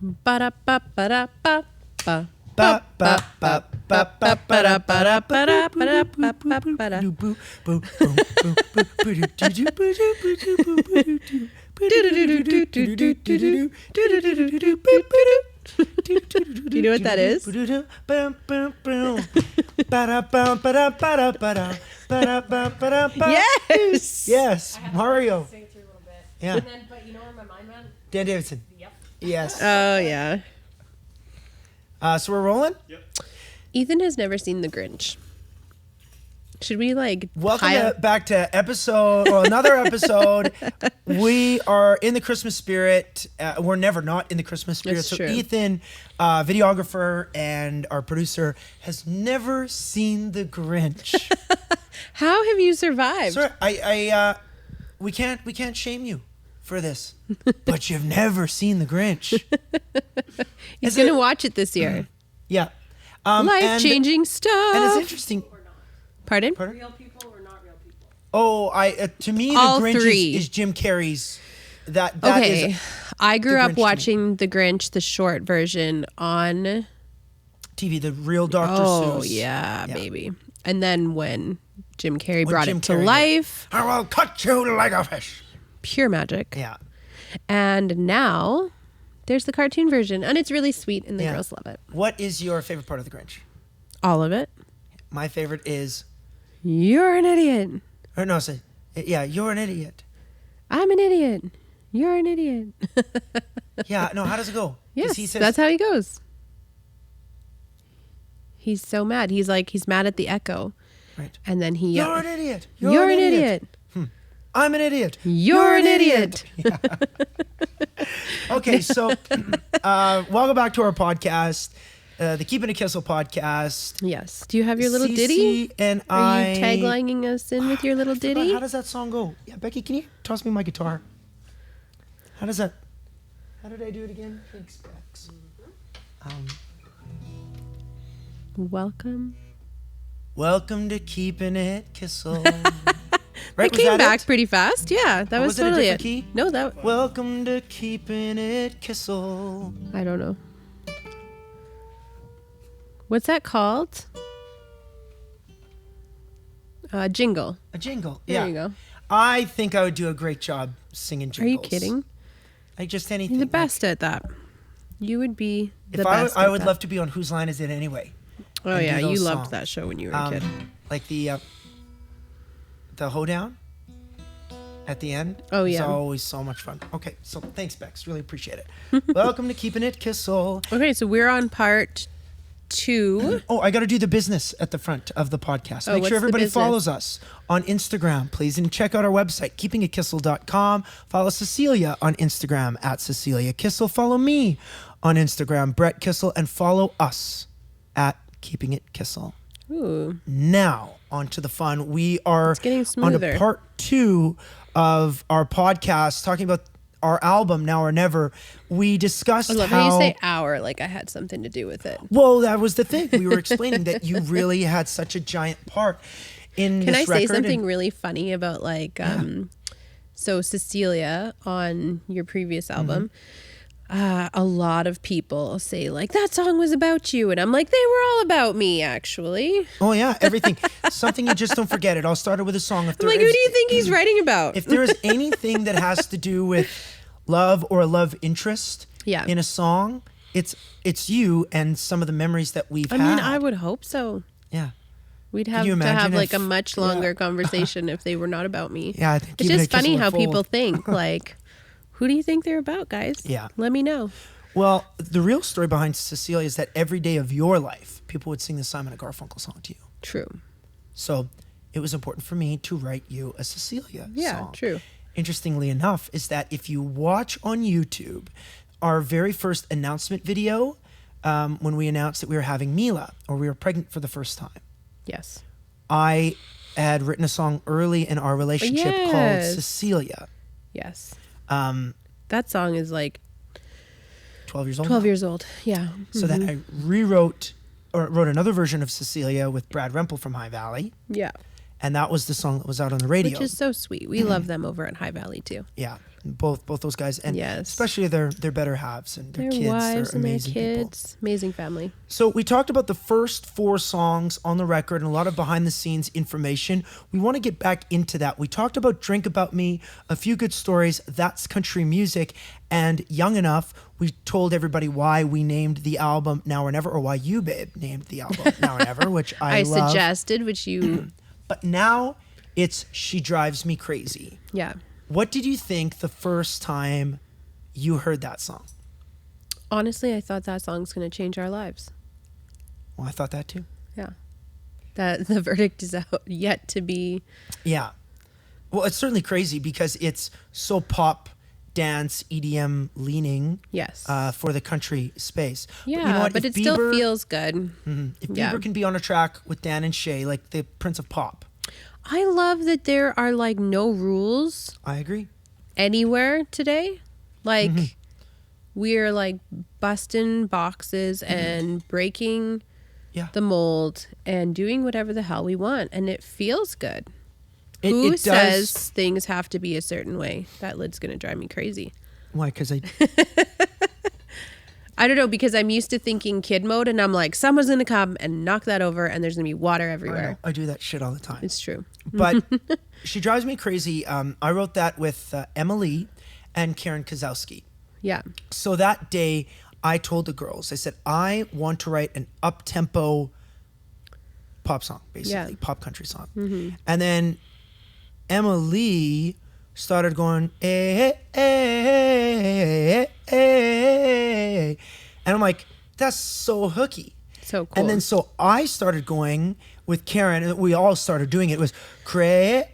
Ba-da-ba-ba-da-ba-ba. Ba ba ba ba ba ba da ba da ba da ba da ba da ba da. Do you know what that is? Yes. Yes, Mario. Sing through a little bit. Yeah. And then, but you know where my mind went? Dan Davidson. Yep. Yes. Oh, yeah. So we're rolling? Ethan has never seen The Grinch. Should we Welcome back to another episode. We are in the Christmas spirit. We're never not in the Christmas spirit. That's so true. Ethan, videographer and our producer, has never seen The Grinch. How have you survived? Sir, we can't shame you for this, but you've never seen The Grinch. He's going to watch it this year. Yeah. Life-changing stuff. And it's interesting. Pardon? Real people or not real people? Oh, to me, All The Grinch three. is Jim Carrey's. That Okay. is I grew The up Grinch to me. watching The Grinch, the short version on... TV, the real Dr. Oh, Seuss. yeah, baby. And then when Jim Carrey brought Jim it to Carrey did. life, I will cut you like a fish. pure magic. Yeah. And now there's the cartoon version, and it's really sweet, and the Yeah. girls love it. What is your favorite part of The Grinch? All of it. My favorite is, You're an idiot. or no, say, yeah, you're an idiot. I'm an idiot. You're an idiot. Yeah, no, how does it go? 'Cause Yes, he says, that's how he goes. He's so mad. He's mad at the echo. right. And then he You're yells, an idiot. You're an idiot. I'm an idiot. You're an idiot. Okay, so welcome back to our podcast, the Keeping It Kissel podcast. Yes. Do you have your little Cece ditty? and Are you taglining us in with your little I forgot, ditty? how does that song go? Yeah, Becky, can you toss me my guitar? How did I do it again? Thanks, Bex. Welcome to Keeping It Kissel. Right, It came back pretty fast. Yeah, that was was it a totally different it. key? No, that Welcome to Keeping It Kissel. I don't know. What's that called? Jingle. A jingle. There Yeah. you go. I think I would do a great job singing Are jingles. you kidding? Like just anything. You're the best at that. You would be the If best. I at would that. love to be on Whose Line Is It Anyway? Oh and do yeah, you those loved songs. that show when you were a kid. Like the hoedown at the end. Oh, It's yeah. always so much fun. Okay, so thanks, Bex. Really appreciate it. Welcome to Keeping It Kissel. Okay, so we're on part 2. Oh, I got to do the business at the front of the podcast. Oh, Make what's sure the everybody business? follows us on Instagram, please. And check out our website, keepingitkissel.com. Follow Cecilia on Instagram at Cecilia Kissel. Follow me on Instagram, Brett Kissel. And follow us at Keeping It Kissel. Ooh. Now, on to the fun. We are getting on smoother. to part 2 of our podcast, talking about our album, Now or Never. We discussed I love how... how you say "our" like I had something to do with it. Well, that was the thing. We were explaining that you really had such a giant part in Can this I say record. something really funny about so Cecilia on your previous Mm-hmm. album? A lot of people say that song was about you, and I'm like, they were all about me actually. Oh, yeah, everything. Something you just don't forget. It all started with a song. If I'm like, who do you think he's writing about? If there is anything that has to do with love or a love interest Yeah. in a song, it's you and some of the memories that we've I had. mean, I would hope so. Yeah. We'd have you to have imagine like a if- much longer conversation if they were not about me. Yeah, I think It's Keeping just It Kissel funny how would fold. people think who do you think they're about, guys? Yeah. Let me know. Well, the real story behind Cecilia is that every day of your life, people would sing the Simon & Garfunkel song to you. True. So it was important for me to write you a Cecilia Yeah, song. true. Interestingly enough, is that if you watch on YouTube, our very first announcement video, when we announced that we were having Mila, or we were pregnant for the first time, Yes. I had written a song early in our relationship called Yes. Cecilia. Yes. That song is 12 years old 12 now. years old. Yeah. So then I wrote another version of Cecilia with Brad Rempel from High Valley. Yeah. And that was the song that was out on the radio. Which is so sweet. We love them over at High Valley too. Yeah. both those guys, and Yes. especially their better halves and their Their kids. wives They're and their amazing people. kids. Amazing family. So we talked about the first 4 songs on the record and a lot of behind the scenes information. We want to get back into that. We talked about Drink About Me, A Few Good Stories, That's Country Music, and Young Enough. We told everybody why we named the album Now or Never, or why you, babe, named the album Now or Never, which I love. Suggested, which you... But now it's She Drives Me Crazy. Yeah. What did you think the first time you heard that song? Honestly, I thought that song's going to change our lives. Well, I thought that too. Yeah. That the verdict is out, yet to be... Yeah. Well, it's certainly crazy because it's so pop, dance, EDM leaning. Yes. For the country space. Yeah, you know what? but If it still Bieber- feels good. If Yeah. Bieber can be on a track with Dan and Shay, like the Prince of Pop. I love that there are like no rules I agree. anywhere today. Like we're like busting boxes and breaking Yeah. the mold and doing whatever the hell we want, and it feels good. It Who does. says things have to be a certain way? That lid's gonna drive me crazy. Why? Because I don't know, because I'm used to thinking kid mode, and I'm like, someone's gonna come and knock that over, and there's gonna be water everywhere. I do that shit all the time. It's true. But She Drives Me Crazy. I wrote that with Emily and Karen Kozowski. Yeah. So that day, I told the girls, I said, I want to write an up-tempo pop song, basically, Yeah. pop country song. And then Emily started going, hey, hey, hey, hey. And I'm like, that's so hooky. So cool. And then so I started going with Karen, and we all started doing it. It was crazy.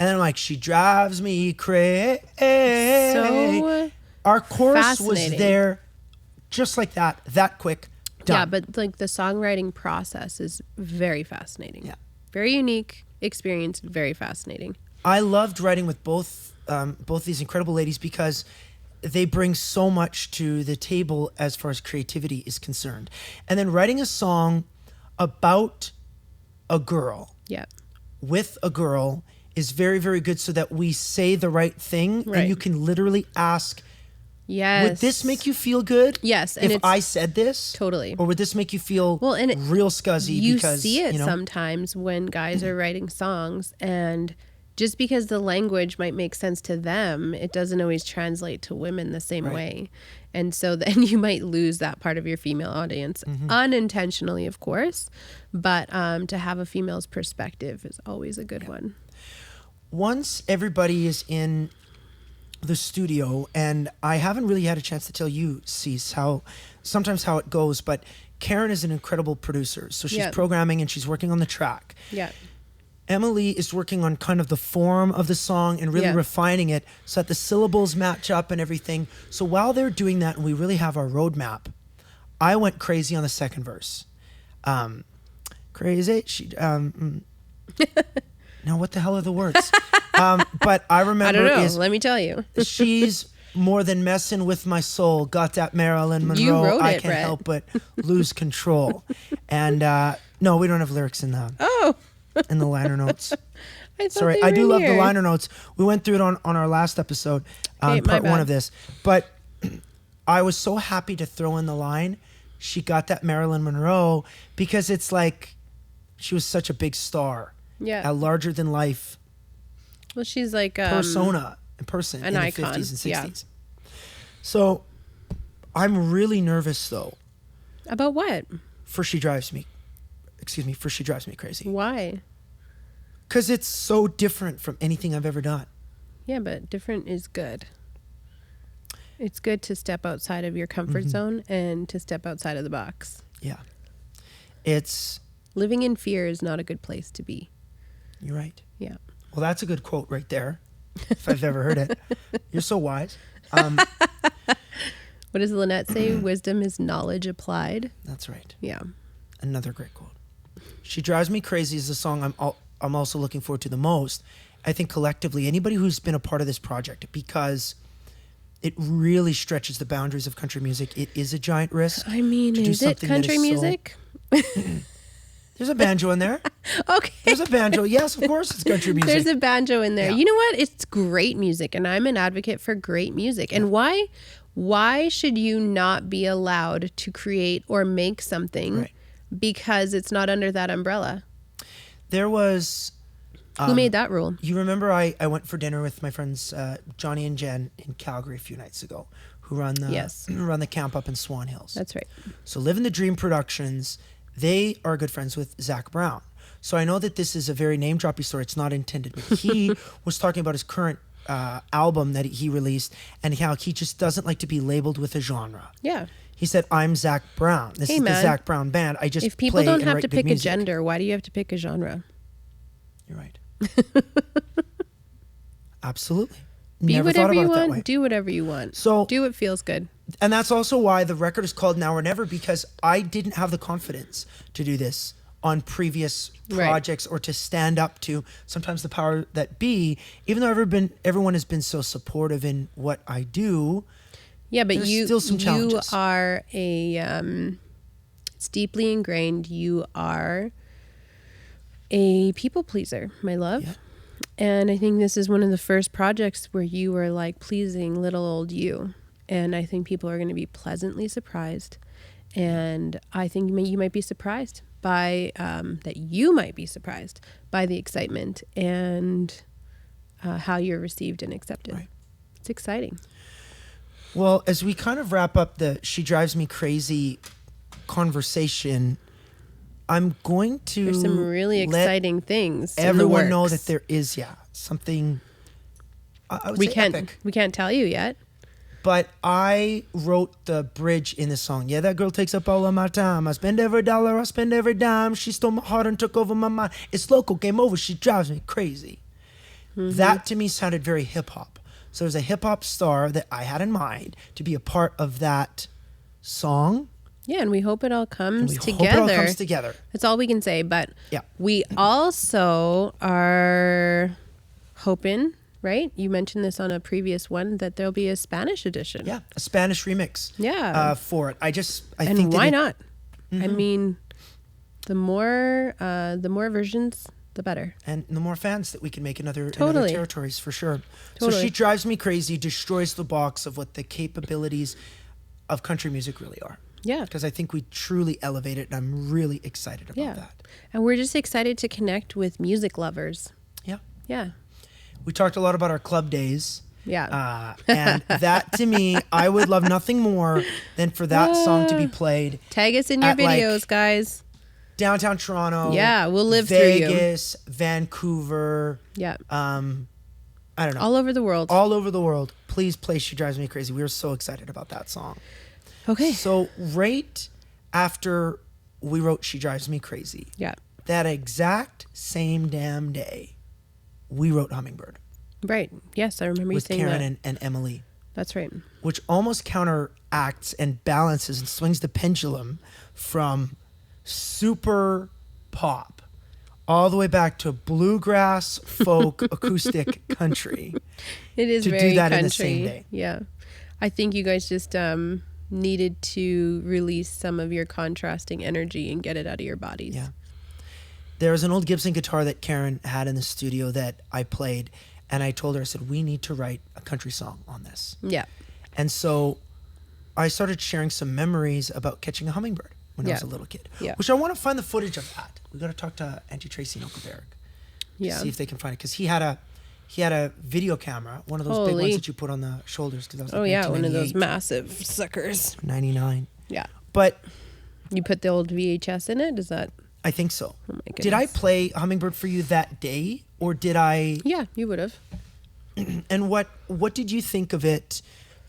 And then I'm like, she drives me crazy. So Our chorus was fascinating. there just like that quick. Done. Yeah, but like the songwriting process is very fascinating. Yeah. Very unique experience, very fascinating. I loved writing with both these incredible ladies because they bring so much to the table as far as creativity is concerned. And then writing a song about a girl Yeah. with a girl is very, very good so that we say the right thing Right. and you can literally ask, Yes. would this make you feel good? Yes, and If it's- I said this? Totally. Or would this make you feel Well, and real scuzzy you because, see it you know, sometimes when guys are writing songs, and just because the language might make sense to them, it doesn't always translate to women the same Right. way. And so then you might lose that part of your female audience unintentionally, of course, but to have a female's perspective is always a good one. once everybody is in the studio, and I haven't really had a chance to tell you, Cease, how it goes, but Karen is an incredible producer. So she's Yeah. programming and she's working on the track. Yeah. Emily is working on kind of the form of the song and really Yeah. refining it so that the syllables match up and everything. So while they're doing that and we really have our roadmap, I went crazy on the second verse. Crazy. Now, what the hell are the words? But I remember I don't know. is Let me tell you. she's more than messing with my soul. Got that Marilyn Monroe. You wrote I it, can't Brett. help but lose control. And no, we don't have lyrics in the Oh, liner notes. I thought Sorry, they I were do love the here. liner notes. We went through it on our last episode, Okay, my part one bad. of this. But I was so happy to throw in the line, she got that Marilyn Monroe, because it's like she was such a big star, Yeah. a larger than life Well, she's like persona and person an in the icon, 50s and yeah. 60s. So I'm really nervous though about what? for She Drives Me Crazy. Why? Because it's so different from anything I've ever done. Yeah, but different is good. It's good to step outside of your comfort zone and to step outside of the box. Yeah. It's, Living in fear is not a good place to be. you're right. Yeah. Well, that's a good quote right there, if I've ever heard it. You're so wise. What does Lynette say? Wisdom is knowledge applied. That's right. Yeah. Another great quote. She Drives Me Crazy is the song I'm also looking forward to the most. I think collectively, anybody who's been a part of this project, because it really stretches the boundaries of country music. It is a giant risk. I mean, to do is it something that country is so- music? There's a banjo in there. Okay. There's a banjo. Yes, of course it's country music. There's a banjo in there. Yeah. You know what? It's great music, and I'm an advocate for great music. And why should you not be allowed to create or make something because it's not under that umbrella? There was... Who made that rule? You remember I went for dinner with my friends Johnny and Jen in Calgary a few nights ago, who run the camp up in Swan Hills. That's right. So Living the Dream Productions, they are good friends with Zach Brown. So I know that this is a very name-droppy story. It's not intended, but he was talking about his current album that he released and how he just doesn't like to be labeled with a genre. Yeah. He said, I'm Zach Brown. This is the Zach Brown band. I just if people play don't and have write to big pick music. a gender, why do you have to pick a genre? You're right. Absolutely. Absolutely. Be Never whatever thought you about it that want. way. Do whatever you want. So do what feels good. And that's also why the record is called Now or Never, because I didn't have the confidence to do this on previous projects or to stand up to sometimes the power that be, even though everyone has been so supportive in what I do. Yeah, but still some challenges. You are it's deeply ingrained. You are a people pleaser, my love. Yeah. And I think this is one of the first projects where you were like pleasing little old you. And I think people are going to be pleasantly surprised. And I think you might be surprised by, that you might be surprised by the excitement and how you're received and accepted. Right. It's exciting. Well, as we kind of wrap up the She Drives Me Crazy conversation, I'm going to There's some really exciting things. Everyone know that there is, something. I would say epic. We can't tell you yet. But I wrote the bridge in the song. Yeah, that girl takes up all of my time. I spend every dollar, I spend every dime. She stole my heart and took over my mind. It's local, game over. She drives me crazy. Mm-hmm. That to me sounded very hip hop. So there's a hip hop star that I had in mind to be a part of that song. Yeah, and we hope it all comes together. That's all we can say. But we also are hoping, right? You mentioned this on a previous one, that there'll be a Spanish edition. Yeah, a Spanish remix. Yeah. For it. I and think why not? Mm-hmm. I mean, the more versions, the better. And the more fans that we can make in other territories, for sure. Totally. So She Drives Me Crazy destroys the box of what the capabilities of country music really are. Yeah. Because I think we truly elevate it, and I'm really excited about that. And we're just excited to connect with music lovers. Yeah. Yeah. We talked a lot about our club days. Yeah. And that, to me, I would love nothing more than for that song to be played. Tag us in your videos, guys. Downtown Toronto. Yeah, we'll live Vegas, through you. Vegas, Vancouver. Yeah. I don't know. All over the world. All over the world. Please play She Drives Me Crazy. We were so excited about that song. Okay. So right after we wrote She Drives Me Crazy, that exact same damn day, we wrote Hummingbird. Right. Yes, I remember you saying Karen that. and Emily. That's right. Which almost counteracts and balances and swings the pendulum from super pop all the way back to bluegrass, folk, acoustic country. It is to very do that country. in the same day. Yeah. I think you guys just needed to release some of your contrasting energy and get it out of your bodies. Yeah. There was an old Gibson guitar that Karen had in the studio that I played, and I told her, I said, we need to write a country song on this. Yeah. And so I started sharing some memories about catching a hummingbird when I was a little kid, which I want to find the footage of that. We got to talk to Auntie Tracy and Uncle Derek to see if they can find it, because he had a video camera, one of those big ones that you put on the shoulders. Cause that was like one of those massive suckers. 99. Yeah. But you put the old VHS in it? Does that? I think so. Oh my goodness. Did I play Hummingbird for you that day, or did I? Yeah, you would have. And what did you think of it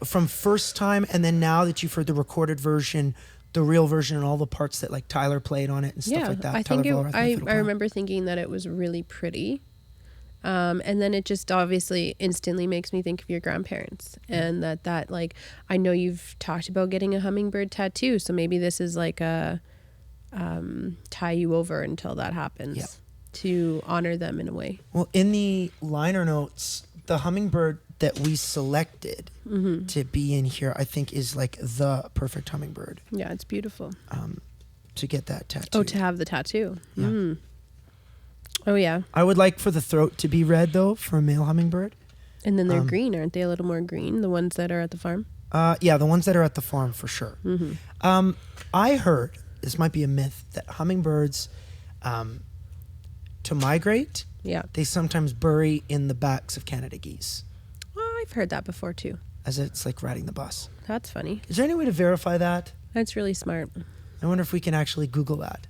from first time, and then now that you've heard the recorded version, the real version, and all the parts that like Tyler played on it and stuff like that? I think I remember thinking that it was really pretty. And then it just obviously instantly makes me think of your grandparents, and that like, I know you've talked about getting a hummingbird tattoo, so maybe this is like a tie you over until that happens to honor them in a way. Well, in the liner notes, the hummingbird that we selected to be in here, I think is like the perfect hummingbird. Yeah, it's beautiful. to get that tattoo. Oh, to have the tattoo. Yeah. Mm. Oh, yeah. I would like for the throat to be red, though, for a male hummingbird. And then they're green, aren't they? A little more green, the ones that are at the farm? Yeah, the ones that are at the farm, for sure. Mm-hmm. I heard, this might be a myth, that hummingbirds, to migrate, Yeah. they sometimes bury in the backs of Canada geese, Oh, I've heard that before, too. as it's like riding the bus. That's funny. Is there any way to verify that? That's really smart. I wonder if we can actually Google that.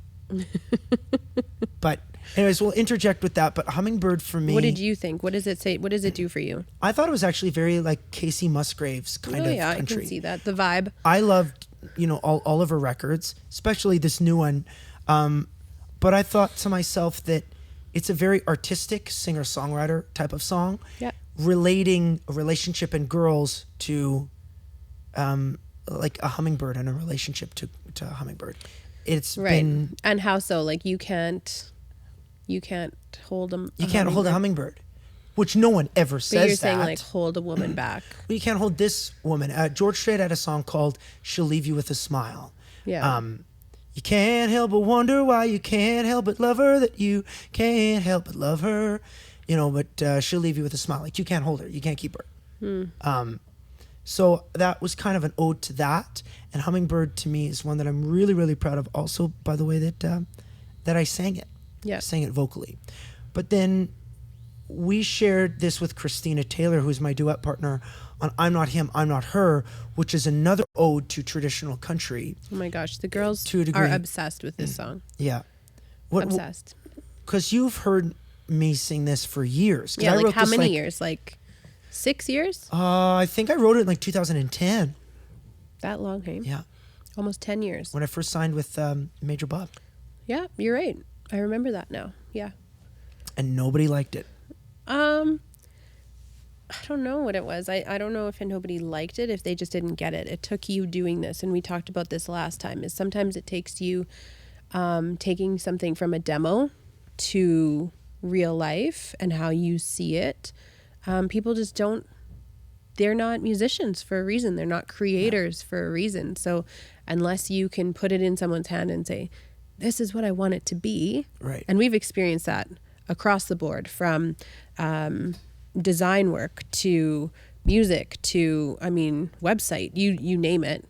But anyways, we'll interject with that. But hummingbird for me. What did you think? What does it say? What does it do for you? I thought it was actually very like Casey Musgraves kind of yeah, country. I can see that. The vibe. I loved, all of her records, especially this new one. But I thought to myself that it's a very artistic singer-songwriter type of song. Yeah. Relating a relationship and girls to like a hummingbird and a relationship to a hummingbird. It's been And how so? Like you can't hold them. you can't hold a hummingbird, which no one ever But says you're saying that. like hold a woman back. Well, you can't hold this woman. George Strait had a song called "She'll Leave You with a Smile." Yeah. You can't help but wonder why you can't help but love her. That you can't help but love her. But she'll leave you with a smile. Like you can't hold her, you can't keep her. So that was kind of an ode to that. And Hummingbird to me is one that I'm really, really proud of. Also, by the way that I sang it. Yeah. Sang it vocally. But then we shared this with Christina Taylor, who's my duet partner, on I'm Not Him, I'm Not Her, which is another ode to traditional country. Oh my gosh, the girls To a degree. are obsessed with this song. Yeah. Obsessed. Because you've heard me sing this for years. 'Cause Yeah, I like wrote how this, many years? Like 6 years? I think I wrote it in like 2010. That long, hey? Yeah. Almost 10 years. When I first signed with Major Bob. Yeah, you're right. I remember that now. Yeah. And nobody liked it. I don't know what it was. I don't know if nobody liked it, if they just didn't get it. It took you doing this, and we talked about this last time, is sometimes it takes you taking something from a demo to real life and how you see it. People just don't, they're not musicians for a reason. They're not creators for a reason. So unless you can put it in someone's hand and say, this is what I want it to be. Right. And we've experienced that across the board, from design work to music to, website, you name it.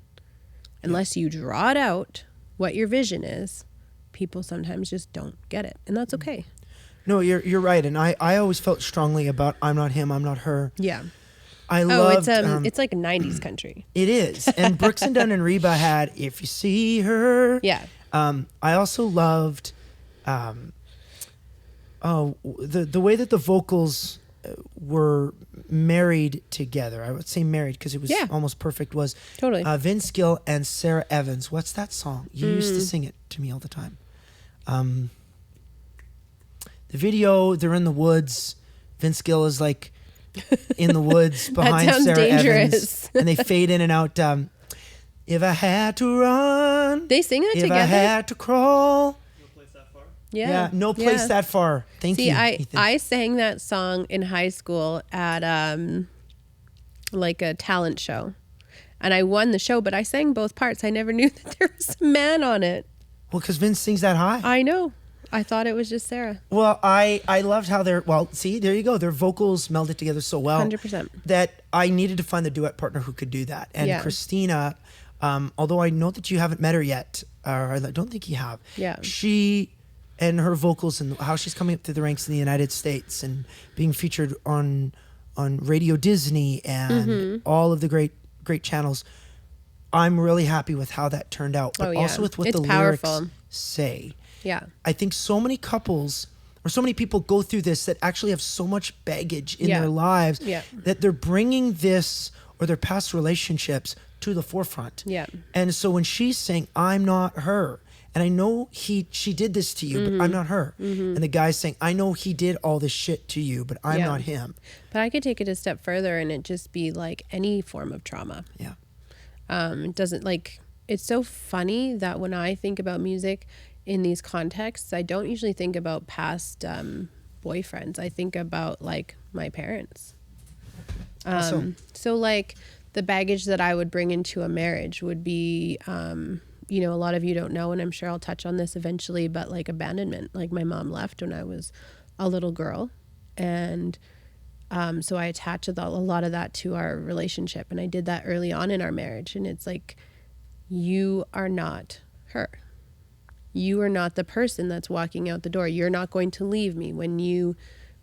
Unless you draw it out, what your vision is, people sometimes just don't get it. And that's okay. No, you're right. And I always felt strongly about I'm Not Him, I'm Not Her. Yeah. I loved... it's like a 90s country. It is. And Brooks and Dunn and Reba had If You See Her. Yeah. I also loved the way that the vocals were married together. I would say married because it was almost perfect. Was Totally. Vince Gill and Sarah Evans. What's that song? You used to sing it to me all the time. The video, they're in the woods. Vince Gill is like in the woods behind sounds Sarah dangerous. Evans, and they fade in and out. If I had to run, They sing it if together? I had to crawl. Yeah. No place that far. Thank you. See, Ethan. I sang that song in high school at like a talent show. And I won the show, but I sang both parts. I never knew that there was a man on it. Well, because Vince sings that high. I know. I thought it was just Sarah. Well, I loved how see, there you go. Their vocals melded together so well. 100%. That I needed to find the duet partner who could do that. And Yeah. Christina, although I know that you haven't met her yet, or I don't think you have. Yeah. She and her vocals and how she's coming up through the ranks in the United States and being featured on Radio Disney and all of the great channels. I'm really happy with how that turned out, but also with what It's the powerful. lyrics say. Yeah. I think so many couples or so many people go through this that actually have so much baggage in their lives that they're bringing this or their past relationships to the forefront. Yeah. And so when she's saying, I'm not her, and I know she did this to you, but I'm not her. And the guy's saying, I know he did all this shit to you, but I'm not him. But I could take it a step further and it just be like any form of trauma. Yeah. It doesn't it's so funny that when I think about music in these contexts, I don't usually think about past boyfriends. I think about like my parents. So like the baggage that I would bring into a marriage would be you know, a lot of you don't know, and I'm sure I'll touch on this eventually, but like abandonment, like my mom left when I was a little girl. And so I attached a lot of that to our relationship. And I did that early on in our marriage. And it's like, you are not her. You are not the person that's walking out the door. You're not going to leave me. When you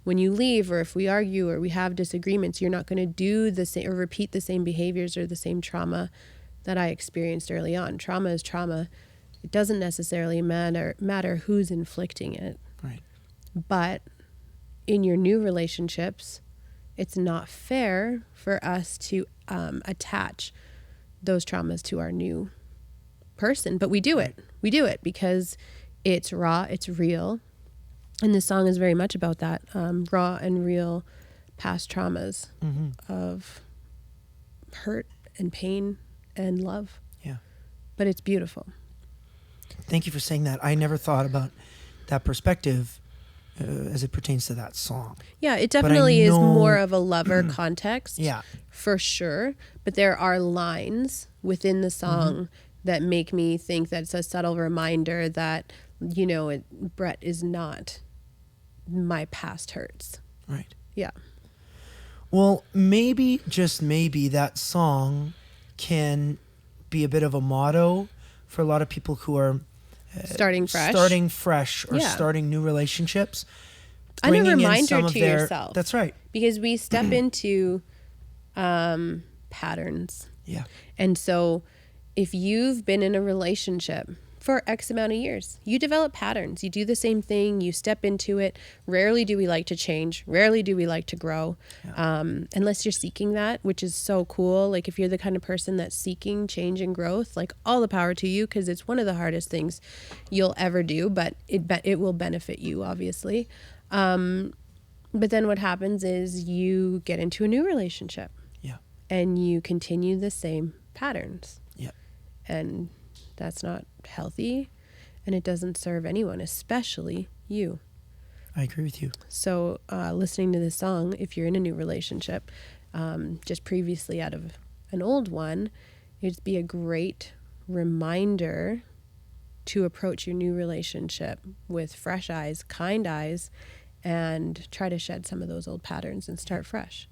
leave, or if we argue or we have disagreements, you're not going to do the same or repeat the same behaviors or the same trauma that I experienced early on. Trauma is trauma. It doesn't necessarily matter who's inflicting it. Right. But in your new relationships, it's not fair for us to attach those traumas to our new person. But we do it. We do it because it's raw, it's real. And this song is very much about that, raw and real past traumas of hurt and pain and love. Yeah. But it's beautiful. Thank you for saying that. I never thought about that perspective as it pertains to that song. Yeah, it definitely is know- more of a lover context. Yeah. For sure. But there are lines within the song that make me think that it's a subtle reminder that, you know, Brett is not my past hurts. Right. Yeah. Well, maybe, just maybe, that song can be a bit of a motto for a lot of people who are Starting fresh. or Yeah. starting new relationships. And a bringing in reminder some of to their- yourself. That's right. Because we step into patterns. Yeah. And so if you've been in a relationship for X amount of years, you develop patterns. You do the same thing. You step into it. Rarely do we like to change. Rarely do we like to grow. Unless you're seeking that, which is so cool. Like if you're the kind of person that's seeking change and growth, like all the power to you, because it's one of the hardest things you'll ever do, but it will benefit you, obviously. But then what happens is you get into a new relationship. Yeah. And you continue the same patterns. Yeah. And that's not healthy, and it doesn't serve anyone, especially you. I agree with you. So listening to this song, if you're in a new relationship, just previously out of an old one, it'd be a great reminder to approach your new relationship with fresh eyes, kind eyes, and try to shed some of those old patterns and start fresh.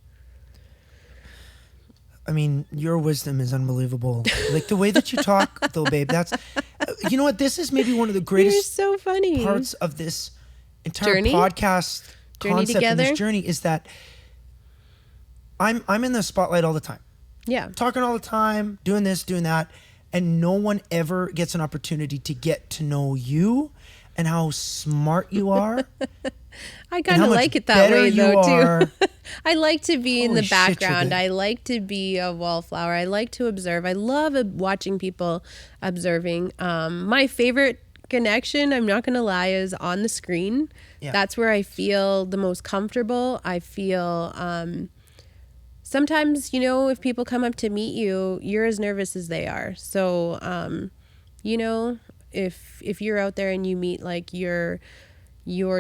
I mean, your wisdom is unbelievable. Like the way that you talk, though, babe, that's, you know what? This is maybe one of the You're greatest so funny. parts of this entire Journey? podcast Journey concept and together? this journey is that I'm in the spotlight all the time, Yeah. talking all the time, doing this, doing that, and no one ever gets an opportunity to get to know you and how smart you are. I and kind how of much like it that better way, you though, are. too. I like to be in Holy the shit, you're background. good. I like to be a wallflower. I like to observe. I love watching people observing. My favorite connection, I'm not going to lie, is on the screen. Yeah. That's where I feel the most comfortable. I feel sometimes, you know, if people come up to meet you, you're as nervous as they are. So, you know, if you're out there and you meet like your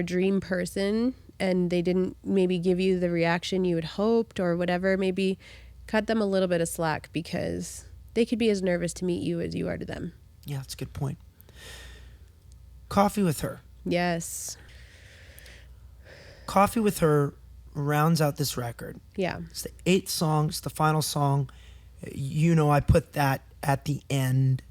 dream person and they didn't maybe give you the reaction you had hoped or whatever, maybe cut them a little bit of slack because they could be as nervous to meet you as you are to them. Yeah, that's a good point. Coffee with Her. Yes. Coffee with Her rounds out this record. Yeah. It's the 8th song. It's the final song. You know, I put that at the end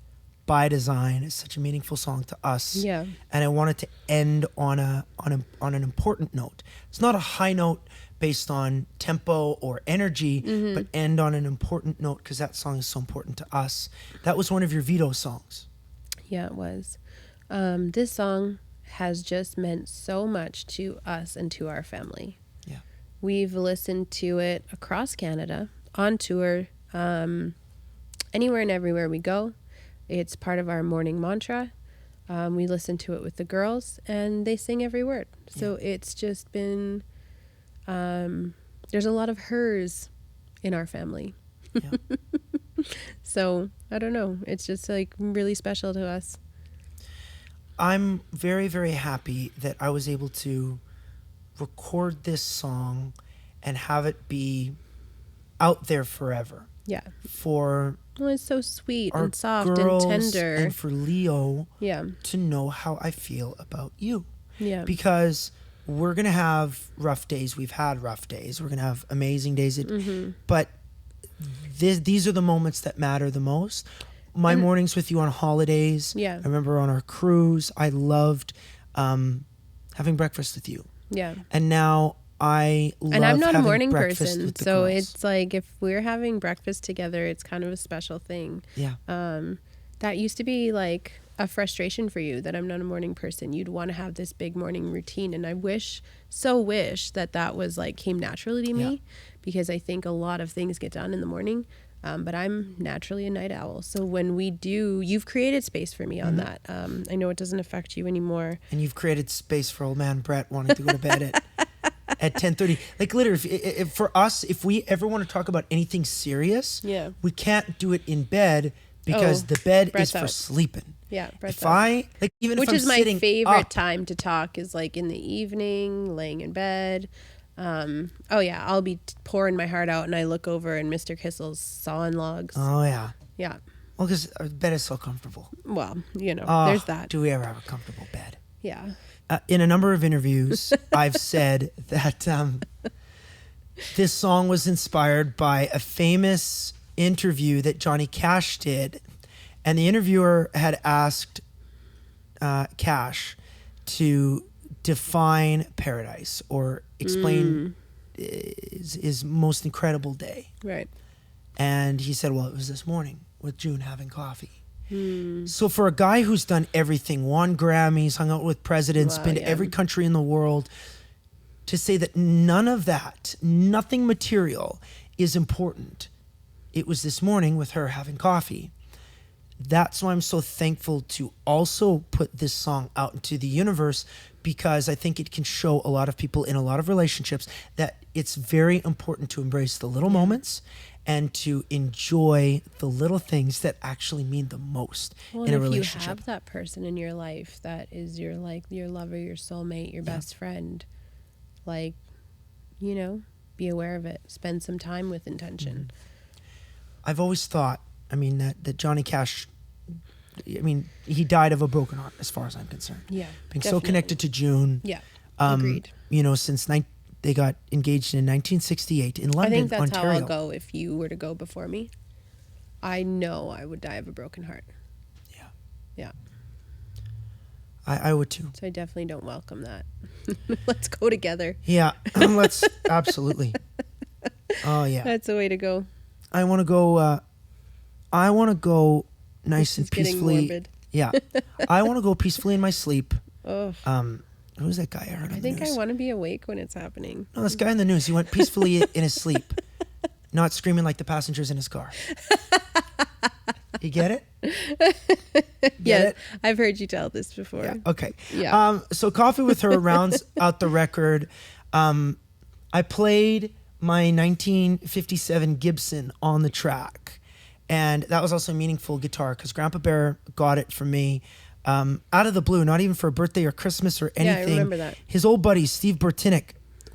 by design. It's such a meaningful song to us. Yeah. And I wanted to end on an important note. It's not a high note based on tempo or energy, but end on an important note because that song is so important to us. That was one of your veto songs. Yeah, it was. This song has just meant so much to us and to our family. Yeah. We've listened to it across Canada, on tour, anywhere and everywhere we go. It's part of our morning mantra. We listen to it with the girls, and they sing every word. So it's just been, there's a lot of hers in our family. Yeah. So, I don't know. It's just like really special to us. I'm very, very happy that I was able to record this song and have it be out there forever Yeah. for Well, it's so sweet our and soft girls and tender. and for Leo Yeah. to know how I feel about you. Yeah. Because we're going to have rough days. We've had rough days. We're going to have amazing days. But these are the moments that matter the most. My mornings with you on holidays. Yeah. I remember on our cruise, I loved having breakfast with you. Yeah. And now I love And I'm not a having morning breakfast person, with the so girls. it's like if we're having breakfast together, it's kind of a special thing. Yeah. That used to be like a frustration for you that I'm not a morning person. You'd want to have this big morning routine, and I wish that was like came naturally to me, because I think a lot of things get done in the morning. But I'm naturally a night owl. So when we do, you've created space for me on that. I know it doesn't affect you anymore. And you've created space for old man Brett wanting to go to bed at 10:30. Like literally, if for us, if we ever want to talk about anything serious, we can't do it in bed because the bed Brett's is for out. sleeping. Yeah, Brett's If out. I like, even Which if I'm is my sitting favorite up, time to talk is like in the evening, laying in bed. I'll be pouring my heart out and I look over and Mr. Kissel's sawing logs. Oh yeah. Yeah. Well, because our bed is so comfortable. Well, Oh, there's that. Do we ever have a comfortable bed? Yeah. In a number of interviews, I've said that this song was inspired by a famous interview that Johnny Cash did. And the interviewer had asked Cash to define paradise or explain his most incredible day. Right. And he said, well, it was this morning with June having coffee. So for a guy who's done everything, won Grammys, hung out with presidents, Wow, been to yeah. every country in the world, to say that none of that, nothing material is important. It was this morning with her having coffee. That's why I'm so thankful to also put this song out into the universe, because I think it can show a lot of people in a lot of relationships that it's very important to embrace the little moments and to enjoy the little things that actually mean the most Well, in a and if you relationship. have that person in your life that is your lover, your soulmate, your best friend, be aware of it. Spend some time with intention. I've always thought, that Johnny Cash, he died of a broken heart as far as I'm concerned. Yeah. Being so definitely. connected to June. Yeah. Agreed. Since they got engaged in 1968 in I London, think that's Ontario. how I'll go if you were to go before me. I know I would die of a broken heart. Yeah. Yeah. I would too. So I definitely don't welcome that. Let's go together. Yeah, let's absolutely. Oh yeah. That's the way to go. I want to go. Nice This and is getting peacefully. morbid. Yeah, I want to go peacefully in my sleep. Oh, Who's that guy I heard on I the think I news? want to be awake when it's happening. No, this guy in the news. He went peacefully in his sleep, not screaming like the passengers in his car. You get it? Yes, it? I've heard you tell this before. Yeah. Okay. Yeah. So Coffee with Her rounds out the record. I played my 1957 Gibson on the track, and that was also a meaningful guitar because Grandpa Bear got it from me out of the blue, not even for a birthday or Christmas or Yeah, I anything. remember that. His old buddy Steve Bertinick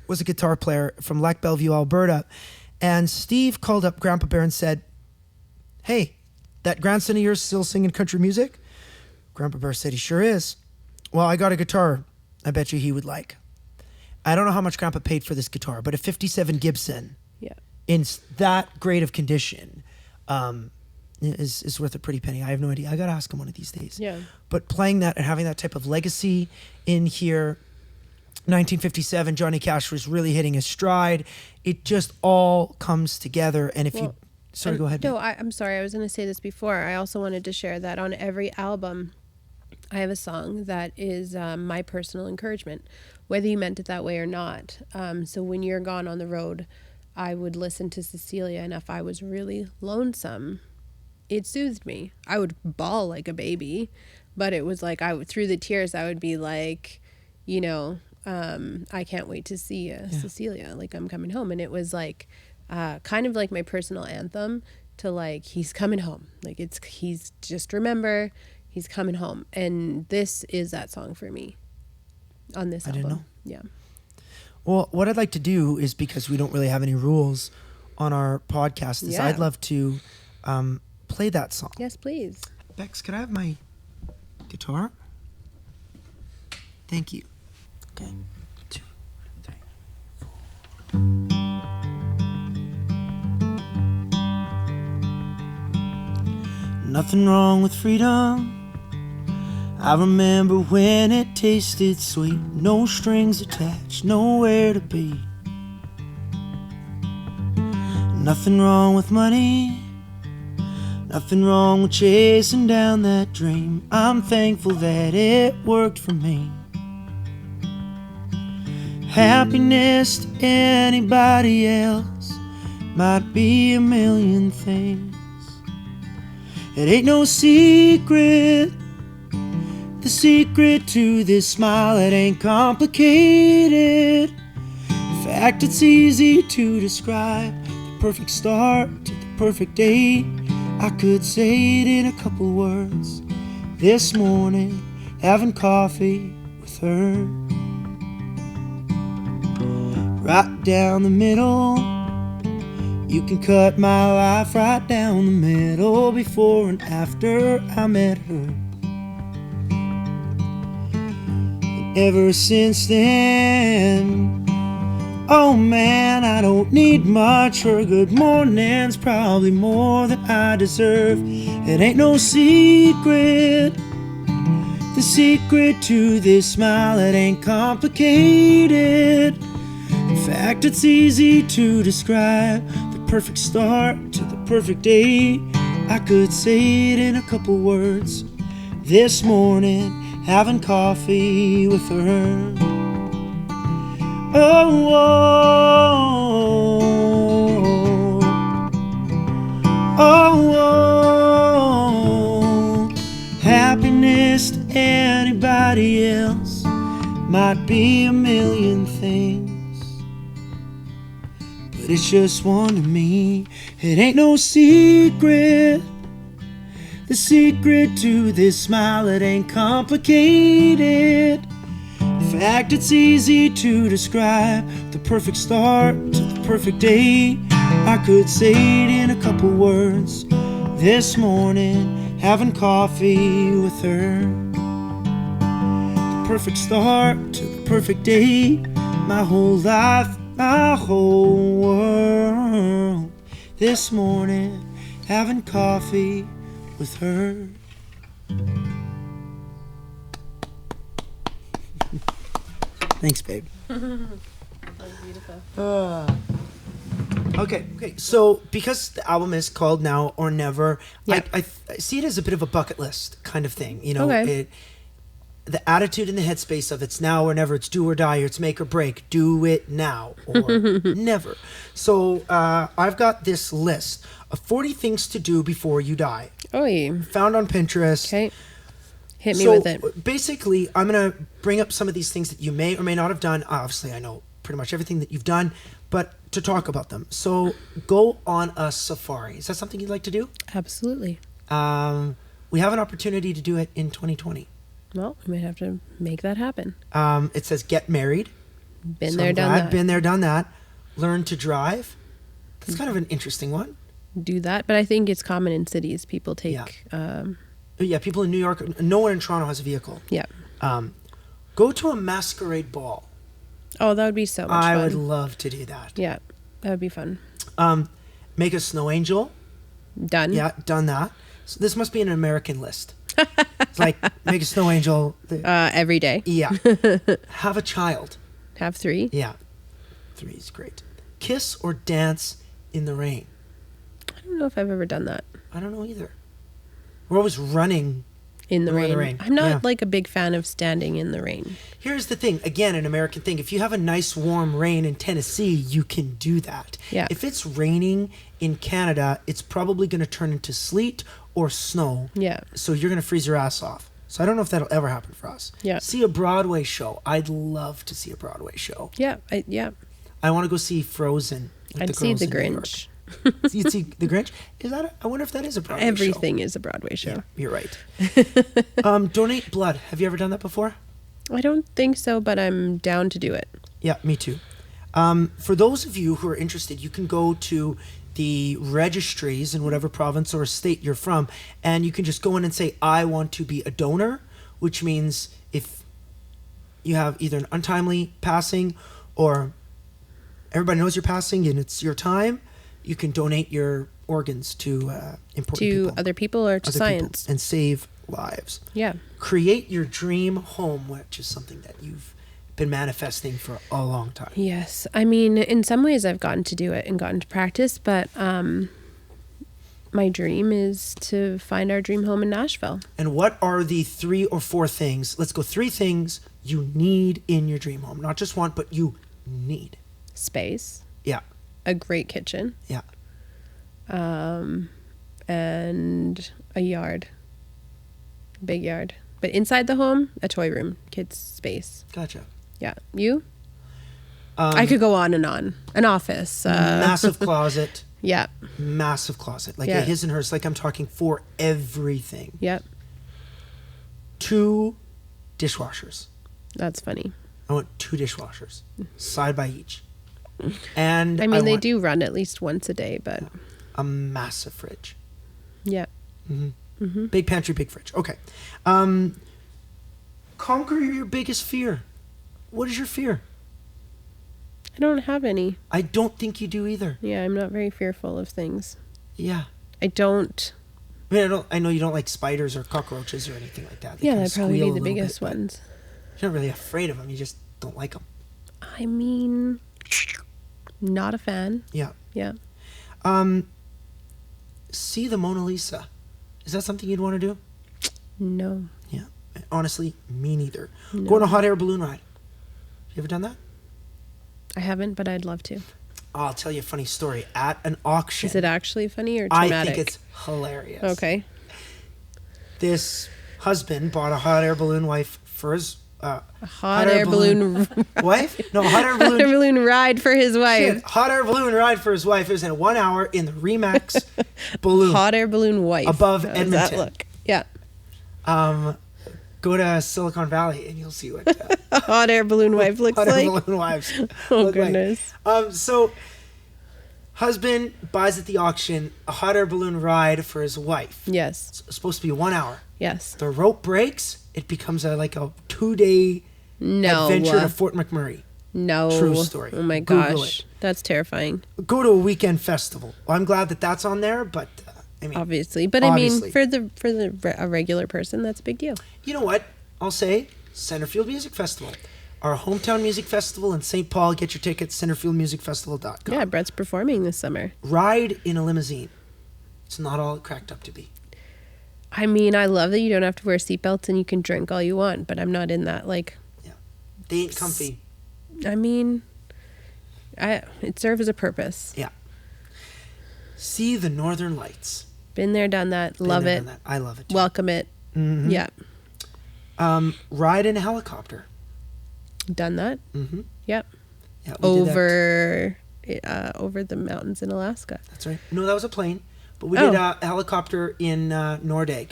was a guitar player from Lac Bellevue, Alberta, and Steve called up Grandpa Bear and said, "Hey, that grandson of yours still singing country music?" Grandpa Bear said he sure is. "Well, I got a guitar I bet you he would like." I don't know how much Grandpa paid for this guitar, but a 57 Gibson Yeah. in that great of condition is worth a pretty penny. I have no idea. I got to ask him one of these days. Yeah. But playing that and having that type of legacy in here, 1957, Johnny Cash was really hitting his stride. It just all comes together. And if you... Sorry, go ahead. No, I'm sorry. I was going to say this before. I also wanted to share that on every album, I have a song that is my personal encouragement, whether you meant it that way or not. So when you're gone on the road, I would listen to Cecilia, and if I was really lonesome, it soothed me. I would bawl like a baby, but it was like through the tears, I would be like, I can't wait to see Cecilia, like I'm coming home. And it was like kind of like my personal anthem to like, he's coming home. Like he's just remember, he's coming home. And this is that song for me on this album. didn't know. Yeah. Well, what I'd like to do is, because we don't really have any rules on our podcast, is Yeah. I'd love to play that song. Yes, please. Bex, could I have my guitar? Thank you. Okay. 2, 3, 4. Nothing wrong with freedom. I remember when it tasted sweet. No strings attached, nowhere to be. Nothing wrong with money. Nothing wrong with chasing down that dream. I'm thankful that it worked for me. Happiness to anybody else might be a million things. It ain't no secret. The secret to this smile, it ain't complicated. In fact, it's easy to describe. The perfect start to the perfect day. I could say it in a couple words. This morning, having coffee with her. Right down the middle. You can cut my life right down the middle. Before and after I met her. And ever since then, oh man, I don't need much. Her good morning's probably more than I deserve. It ain't no secret. The secret to this smile, it ain't complicated. In fact, it's easy to describe. The perfect start to the perfect day. I could say it in a couple words. This morning, having coffee with her. Oh, oh, oh, happiness to anybody else might be a million things, but it's just one to me. It ain't no secret. The secret to this smile, it ain't complicated. In fact, it's easy to describe. The perfect start to the perfect day. I could say it in a couple words. This morning, having coffee with her. The perfect start to the perfect day. My whole life, my whole world. This morning, having coffee with her. Thanks, babe. That was beautiful. Okay. So because the album is called Now or Never, Yeah. I see it as a bit of a bucket list kind of thing. You know, Okay. The attitude and the headspace of it's now or never, it's do or die, or it's make or break. Do it now or never. So I've got this list of 40 things to do before you die. Oy. Found on Pinterest. Okay. Hit me with it. Basically, I'm going to bring up some of these things that you may or may not have done. Obviously, I know pretty much everything that you've done, but to talk about them. So go on a safari. Is that something you'd like to do? Absolutely. We have an opportunity to do it in 2020. Well, we might have to make that happen. It says get married. Been So there, I'm done glad. that. Been there, done that. Learn to drive. That's kind of an interesting one. Do that, but I think it's common in cities. People take, Yeah, people in New York, no one in Toronto has a vehicle. yeah. Go to a masquerade ball. Oh, that would be so much I fun. would love to do that. Yeah, that would be fun. Make a snow angel. Done. Yeah, done that. So this must be an American list. It's like make a snow angel. Every day. Yeah. Have a child. Have 3. Yeah. 3 is great. Kiss or dance in the rain. I don't know if I've ever done that. I don't know either. We're always running. In the Or rain. I'm not yeah. like a big fan of standing in the rain. Here's the thing. Again, an American thing. If you have a nice warm rain in Tennessee, you can do that. Yeah. If it's raining in Canada, it's probably going to turn into sleet or snow. Yeah. So you're going to freeze your ass off. So I don't know if that'll ever happen for us. Yeah. See a Broadway show. I'd love to see a Broadway show. Yeah. I want to go see Frozen. with I'd see girls The in New York. Grinch. You'd see The Grinch? Is that? I wonder if that is a Broadway show. Everything is a Broadway show. Yeah, you're right. Donate blood. Have you ever done that before? I don't think so, but I'm down to do it. Yeah, me too. For those of you who are interested, you can go to the registries in whatever province or state you're from, and you can just go in and say, I want to be a donor, which means if you have either an untimely passing or everybody knows you're passing and it's your time, you can donate your organs to important people. To other people or to science. And save lives. Yeah. Create your dream home, which is something that you've been manifesting for a long time. Yes. I mean, in some ways I've gotten to do it and gotten to practice, but my dream is to find our dream home in Nashville. And what are the 3 or 4 things, let's go 3 things you need in your dream home? Not just want, but you need. Space. Yeah. A great kitchen. Yeah. And a yard. Big yard. But inside the home, a toy room, kids' space. Gotcha. Yeah. You? I could go on and on. An office. Massive closet. Yeah. Massive closet. Like a his and hers. Like I'm talking for everything. Yep. 2 dishwashers. That's funny. I want 2 dishwashers. Side by each. And I mean, they do run at least once a day, but... a massive fridge. Yeah. Big pantry, big fridge. Okay. Conquer your biggest fear. What is your fear? I don't have any. I don't think you do either. Yeah, I'm not very fearful of things. Yeah. I don't... I mean, I know you don't like spiders or cockroaches or anything like that. They Yeah, kinda that'd probably squeal be a the little biggest bit, but ones. You're not really afraid of them. You just don't like them. I mean... Not a fan. Yeah. Yeah. See the Mona Lisa. Is that something you'd want to do? No. Yeah. Honestly, me neither. No. Go on a hot air balloon ride. You ever done that? I haven't, but I'd love to. I'll tell you a funny story. At an auction. Is it actually funny or traumatic? I think it's hilarious. Okay. This husband bought a hot air balloon wife for his... A hot air balloon... wife? No, hot air balloon... hot air balloon ride for his wife. Shit, hot air balloon ride for his wife. It was in 1 hour in the Remax balloon. Hot air balloon wife. Above How does Edmonton. that look? Yeah. Go to Silicon Valley and you'll see what A hot air balloon wife looks hot like. air balloon wives Oh, look goodness. like. So, husband buys at the auction a hot air balloon ride for his wife. Yes. It's supposed to be 1 hour. Yes. The rope breaks. It becomes like a 2-day adventure to Fort McMurray. No. True story. Oh my Google gosh. it. That's terrifying. Go to a weekend festival. Well, I'm glad that that's on there, but I mean, Obviously. But obviously. I mean, for a regular person, that's a big deal. You know what? I'll say Centerfield Music Festival. Our hometown music festival in St. Paul. Get your tickets, centerfieldmusicfestival.com. Yeah, Brett's performing this summer. Ride in a limousine. It's not all it cracked up to be. I mean, I love that you don't have to wear seatbelts and you can drink all you want, but I'm not in that, like... Yeah. They ain't comfy. I mean, it serves a purpose. Yeah. See the Northern Lights. Been there, done that. Love Been there, it. done that. I love it too. Welcome it. Mhm. Yeah. Ride in a helicopter. Done that. Mm-hmm. Yep. Yeah, we did that. Over the mountains in Alaska. That's right. No, that was a plane. But we did a helicopter in Nordegg.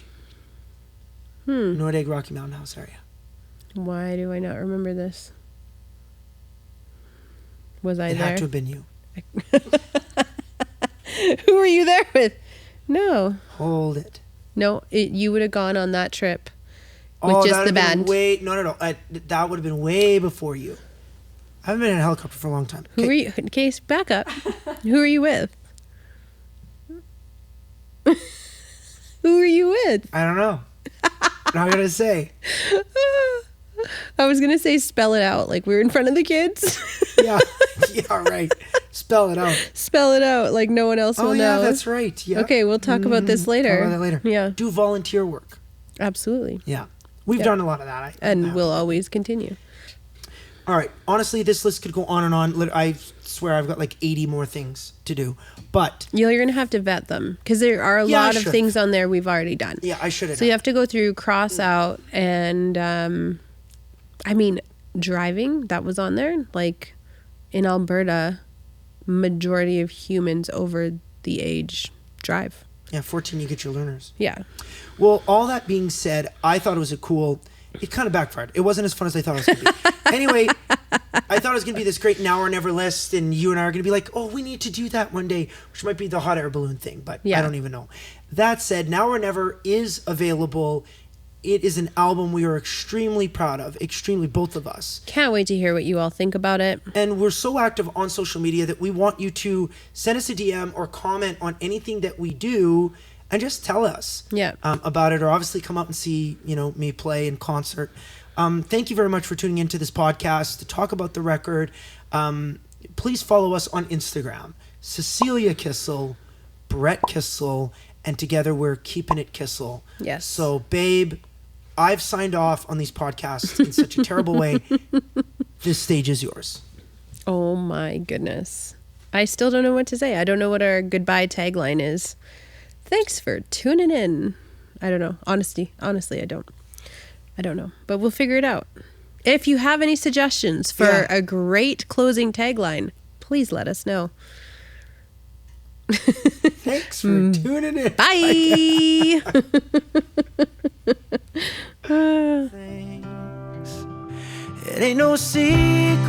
Nordegg Rocky Mountain House area. Why do I not remember this? Was I It there? had to have been you. Who were you there with? No. Hold it. No, you would have gone on that trip with just the band. No. That would have been way before you. I haven't been in a helicopter for a long time. Who were you? In case, back up. Who are you with? Who are you with? I don't know. Not gonna say. I was gonna say spell it out, like we were in front of the kids. Yeah, right. Spell it out. Spell it out, like no one else will know. Oh yeah, that's right. Yeah. Okay, we'll talk about this later. Talk about that later. Yeah, Do volunteer work. Absolutely. Yeah, we've done a lot of that. And we'll always continue. All right. Honestly, this list could go on and on. I swear I've got like 80 more things to do. But You're going to have to vet them because there are a lot of sure. things on there we've already done. Yeah, I should have. So you have to go through, cross out, and I mean, driving, that was on there. Like in Alberta, majority of humans over the age drive. Yeah, 14, you get your learners. Yeah. Well, all that being said, I thought it was a cool it kind of backfired. It wasn't as fun as I thought it was going to be. Anyway, I thought it was going to be this great now or never list, and you and I are going to be like, oh, we need to do that one day, which might be the hot air balloon thing, but I don't even know. That said, Now or Never is available. It is an album we are extremely proud of, both of us. Can't wait to hear what you all think about it. And we're so active on social media that we want you to send us a DM or comment on anything that we do and just tell us about it, or obviously come out and see, me play in concert. Thank you very much for tuning into this podcast to talk about the record. Please follow us on Instagram, Cecilia Kissel, Brett Kissel, and together we're keeping it Kissel. Yes. So, babe, I've signed off on these podcasts in such a terrible way. This stage is yours. Oh my goodness. I still don't know what to say. I don't know what our goodbye tagline is. Thanks for tuning in. I don't know. Honestly, I don't know. But we'll figure it out. If you have any suggestions for a great closing tagline, please let us know. Thanks for tuning in. Bye. It ain't no secret.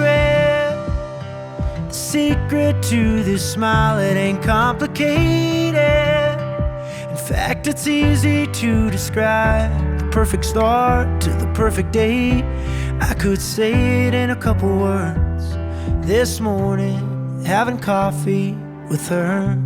The secret to this smile, it ain't complicated. In fact, it's easy to describe the perfect start to the perfect day. I could say it in a couple words. This morning, having coffee with her.